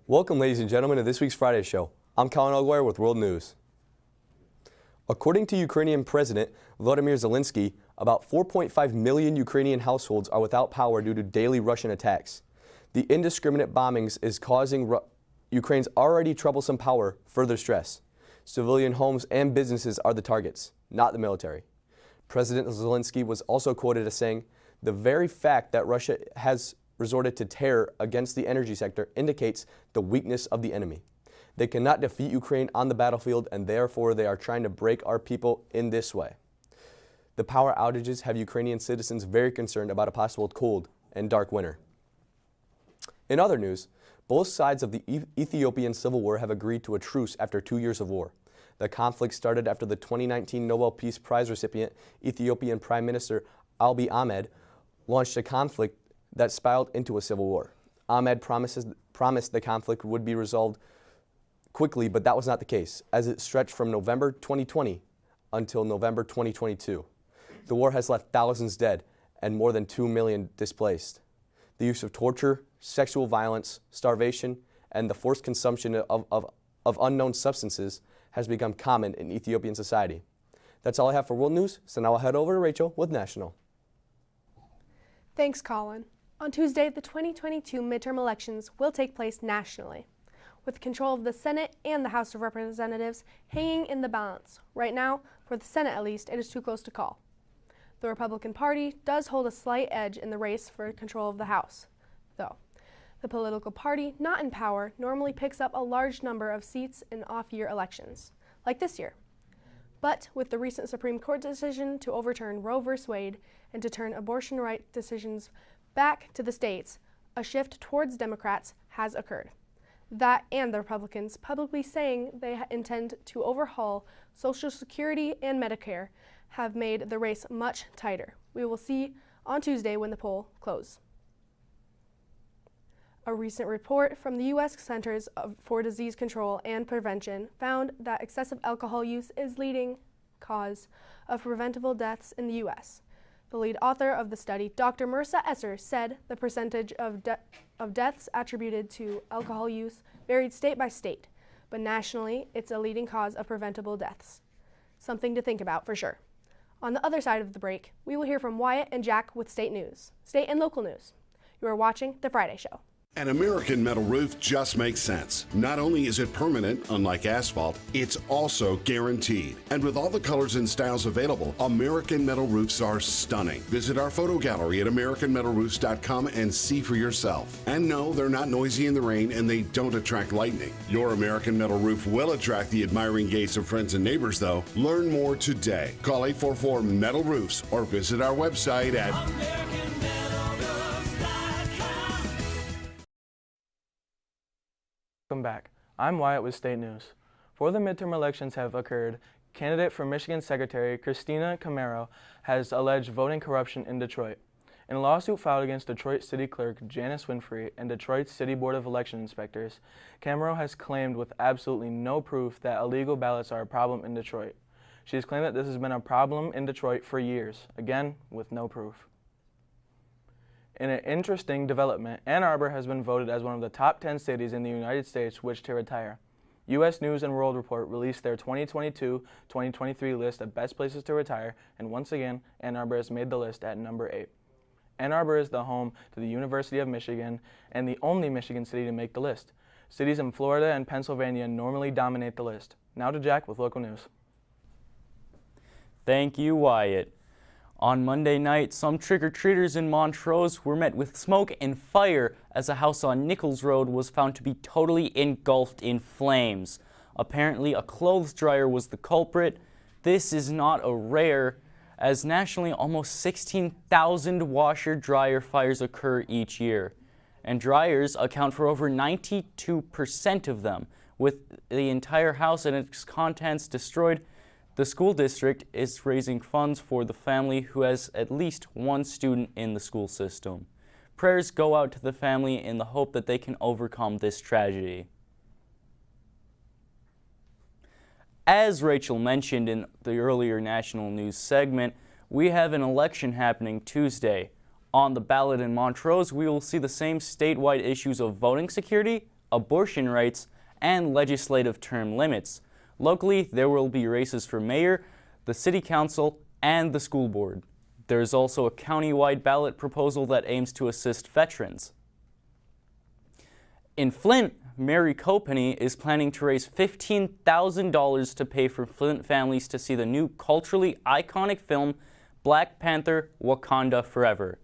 Welcome, ladies and gentlemen, to this week's Friday Show. I'm Colin Alguire with World News. According to Ukrainian President Volodymyr Zelensky, about 4.5 million Ukrainian households are without power due to daily Russian attacks. The indiscriminate bombings is causing Ukraine's already troublesome power further stress. Civilian homes and businesses are the targets, not the military. President Zelensky was also quoted as saying, "The very fact that Russia has resorted to terror against the energy sector indicates the weakness of the enemy. They cannot defeat Ukraine on the battlefield, and therefore they are trying to break our people in this way." The power outages have Ukrainian citizens very concerned about a possible cold and dark winter. In other news, both sides of the Ethiopian civil war have agreed to a truce after 2 years of war. The conflict started after the 2019 Nobel Peace Prize recipient, Ethiopian Prime Minister Abiy Ahmed, launched a conflict that spiraled into a civil war. Ahmed promised the conflict would be resolved quickly, but that was not the case, as it stretched from November 2020 until November 2022. The war has left thousands dead and more than 2 million displaced. The use of torture, sexual violence, starvation, and the forced consumption of unknown substances has become common in Ethiopian society. That's all I have for World News, so now I'll head over to Rachel with National. Thanks, Colin. On Tuesday, the 2022 midterm elections will take place nationally, with control of the Senate and the House of Representatives hanging in the balance. Right now, for the Senate at least, it is too close to call. The Republican Party does hold a slight edge in the race for control of the House, though. The political party not in power normally picks up a large number of seats in off-year elections, like this year. But with the recent Supreme Court decision to overturn Roe v. Wade and to turn abortion right decisions back to the states, a shift towards Democrats has occurred. That and the Republicans publicly saying they intend to overhaul Social Security and Medicare have made the race much tighter. We will see on Tuesday when the poll closes. A recent report from the U.S. Centers for Disease Control and Prevention found that excessive alcohol use is leading cause of preventable deaths in the U.S. The lead author of the study, Dr. Marissa Esser, said the percentage of deaths attributed to alcohol use varied state by state, but nationally, it's a leading cause of preventable deaths. Something to think about for sure. On the other side of the break, we will hear from Wyatt and Jack with state news, state and local news. You are watching The Friday Show. An American metal roof just makes sense. Not only is it permanent, unlike asphalt, it's also guaranteed. And with all the colors and styles available, American metal roofs are stunning. Visit our photo gallery at AmericanMetalRoofs.com and see for yourself. And no, they're not noisy in the rain and they don't attract lightning. Your American metal roof will attract the admiring gaze of friends and neighbors, though. Learn more today. Call 844-METAL-ROOFS or visit our website at Welcome back. I'm Wyatt with State News. Before the midterm elections have occurred, candidate for Michigan Secretary Christina Camero has alleged voting corruption in Detroit. In a lawsuit filed against Detroit City Clerk Janice Winfrey and Detroit's City Board of Election Inspectors, Camero has claimed with absolutely no proof that illegal ballots are a problem in Detroit. She has claimed that this has been a problem in Detroit for years, again with no proof. In an interesting development, Ann Arbor has been voted as one of the top 10 cities in the United States which to retire. U.S. News & World Report released their 2022-2023 list of best places to retire, and once again, Ann Arbor has made the list at number 8. Ann Arbor is the home to the University of Michigan and the only Michigan city to make the list. Cities in Florida and Pennsylvania normally dominate the list. Now to Jack with local news. Thank you, Wyatt. On Monday night, some trick-or-treaters in Montrose were met with smoke and fire as a house on Nichols Road was found to be totally engulfed in flames. Apparently, a clothes dryer was the culprit. This is not a rare, as nationally almost 16,000 washer-dryer fires occur each year. And dryers account for over 92% of them. With the entire house and its contents destroyed, the school district is raising funds for the family who has at least one student in the school system. Prayers go out to the family in the hope that they can overcome this tragedy. As Rachel mentioned in the earlier national news segment, we have an election happening Tuesday. On the ballot in Montrose, we will see the same statewide issues of voting security, abortion rights, and legislative term limits. Locally, there will be races for mayor, the city council, and the school board. There's also a county-wide ballot proposal that aims to assist veterans. In Flint, Mary Copenny is planning to raise $15,000 to pay for Flint families to see the new culturally iconic film Black Panther: Wakanda Forever.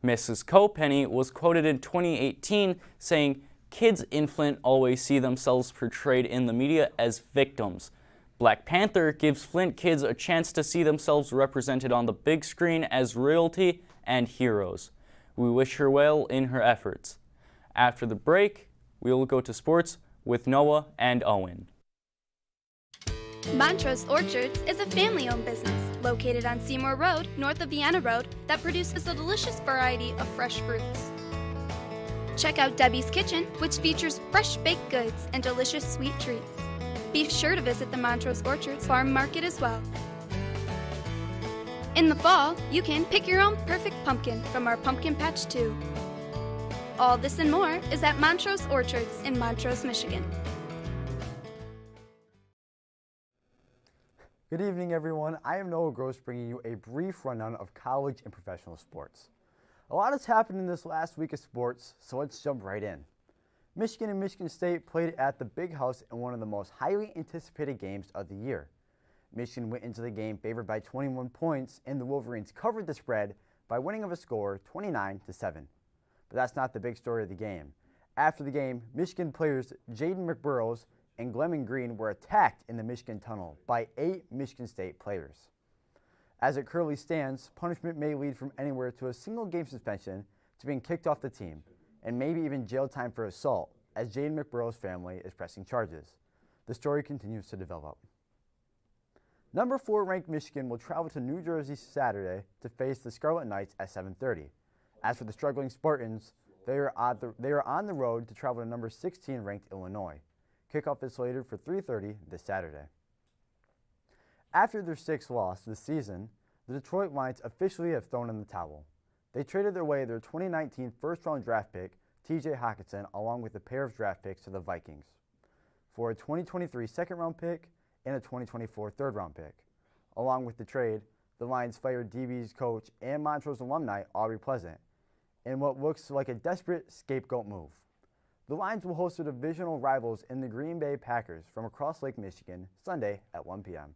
Mrs. Copenny was quoted in 2018 saying, "Kids in Flint always see themselves portrayed in the media as victims. Black Panther gives Flint kids a chance to see themselves represented on the big screen as royalty and heroes. We wish her well in her efforts." After the break, we will go to sports with Noah and Owen. Montrose Orchards is a family-owned business located on Seymour Road, north of Vienna Road, that produces a delicious variety of fresh fruits. Check out Debbie's Kitchen, which features fresh baked goods and delicious sweet treats. Be sure to visit the Montrose Orchards Farm Market as well. In the fall, you can pick your own perfect pumpkin from our Pumpkin Patch 2. All this and more is at Montrose Orchards in Montrose, Michigan. Good evening, everyone. I am Noah Gross, bringing you a brief rundown of college and professional sports. A lot has happened in this last week of sports, so let's jump right in. Michigan and Michigan State played at the Big House in one of the most highly anticipated games of the year. Michigan went into the game favored by 21 points, and the Wolverines covered the spread by winning of a score 29-7. But that's not the big story of the game. After the game, Michigan players Jaden McBurrows and Glennon Green were attacked in the Michigan tunnel by 8 Michigan State players. As it currently stands, punishment may lead from anywhere to a single game suspension to being kicked off the team, and maybe even jail time for assault, as Jaden McBurrow's family is pressing charges. The story continues to develop. Number 4 ranked Michigan will travel to New Jersey Saturday to face the Scarlet Knights at 7:30. As for the struggling Spartans, they are on the road to travel to number 16 ranked Illinois. Kickoff is slated for 3:30 this Saturday. After their 6th loss this season, the Detroit Lions officially have thrown in the towel. They traded away their 2019 first-round draft pick, TJ Hockenson, along with a pair of draft picks to the Vikings, for a 2023 second-round pick and a 2024 third-round pick. Along with the trade, the Lions fired DB's coach and Montrose alumni Aubrey Pleasant in what looks like a desperate scapegoat move. The Lions will host their divisional rivals in the Green Bay Packers from across Lake Michigan Sunday at 1 p.m.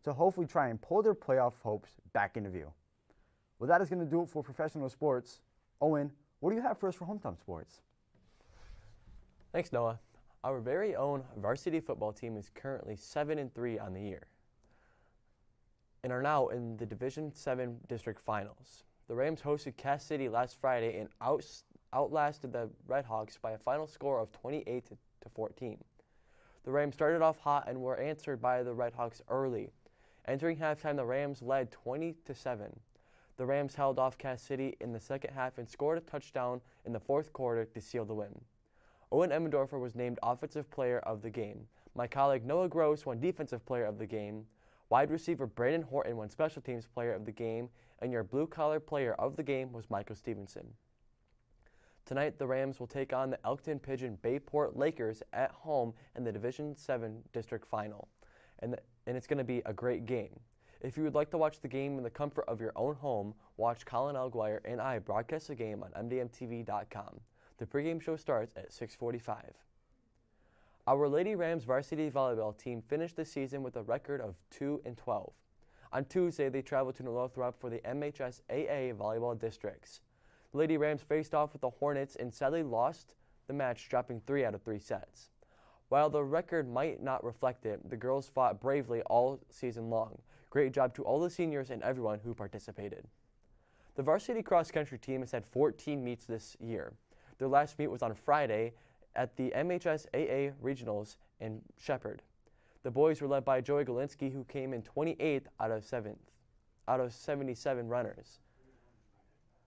to hopefully try and pull their playoff hopes back into view. Well, that is going to do it for professional sports. Owen, what do you have for us for hometown sports? Thanks, Noah. Our very own varsity football team is currently 7-3 on the year and are now in the Division 7 district finals. The Rams hosted Cass City last Friday and outlasted the Redhawks by a final score of 28-14. The Rams started off hot and were answered by the Redhawks early. Entering halftime, the Rams led 20-7. The Rams held off Cass City in the second half and scored a touchdown in the fourth quarter to seal the win. Owen Emmendorfer was named Offensive Player of the Game. My colleague Noah Gross won Defensive Player of the Game. Wide receiver Brandon Horton won Special Teams Player of the Game, and your blue-collar player of the game was Michael Stevenson. Tonight, the Rams will take on the Elkton Pigeon Bayport Lakers at home in the Division 7 district final, and it's going to be a great game. If you would like to watch the game in the comfort of your own home, watch Colin Alguire and I broadcast the game on MDM-TV.com. The pregame show starts at 6:45. Our Lady Rams varsity volleyball team finished the season with a record of 2-12. On Tuesday, they traveled to Northrop for the MHSAA volleyball districts. The Lady Rams faced off with the Hornets and sadly lost the match, dropping 3 out of 3 sets. While the record might not reflect it, the girls fought bravely all season long. Great job to all the seniors and everyone who participated. The varsity cross-country team has had 14 meets this year. Their last meet was on Friday at the MHSAA Regionals in Shepherd. The boys were led by Joey Galinsky, who came in 28th out of 77 runners.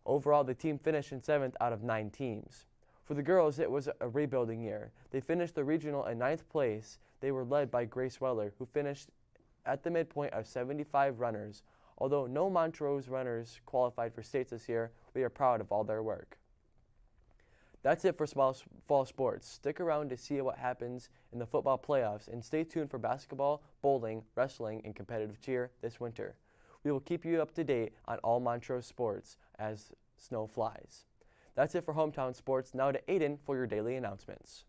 Overall, the team finished in 7th out of 9 teams. For the girls, it was a rebuilding year. They finished the regional in 9th place. They were led by Grace Weller, who finished at the midpoint of 75 runners. Although no Montrose runners qualified for states this year, we are proud of all their work. That's it for fall sports. Stick around to see what happens in the football playoffs and stay tuned for basketball, bowling, wrestling, and competitive cheer this winter. We will keep you up to date on all Montrose sports as snow flies. That's it for Hometown Sports. Now to Aiden for your daily announcements.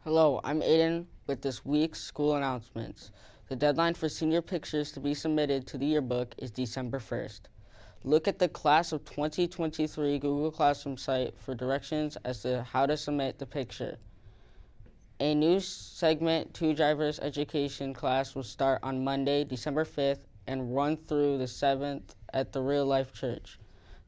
Hello, I'm Aiden with this week's school announcements. The deadline for senior pictures to be submitted to the yearbook is December 1st. Look at the Class of 2023 Google Classroom site for directions as to how to submit the picture. A new segment 2 driver's education class will start on Monday, December 5th and run through the 7th at the Real Life Church.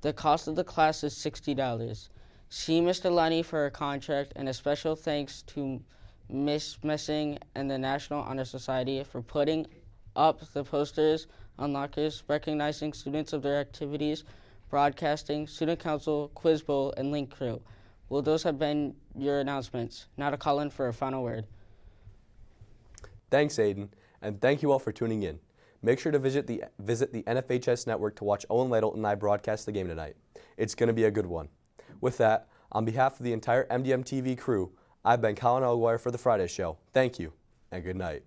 The cost of the class is $60. See Mr. Lenny for a contract, and a special thanks to Miss Messing and the National Honor Society for putting up the posters on lockers recognizing students of their activities, broadcasting, student council, quiz bowl, and link crew. Well, those have been your announcements. Now to call in for a final word. Thanks, Aiden, and thank you all for tuning in. Make sure to visit the NFHS network to watch Owen Lytle and I broadcast the game tonight. It's going to be a good one. With that, on behalf of the entire MDM-TV crew, I've been Colin Alguire for the Friday Show. Thank you, and good night.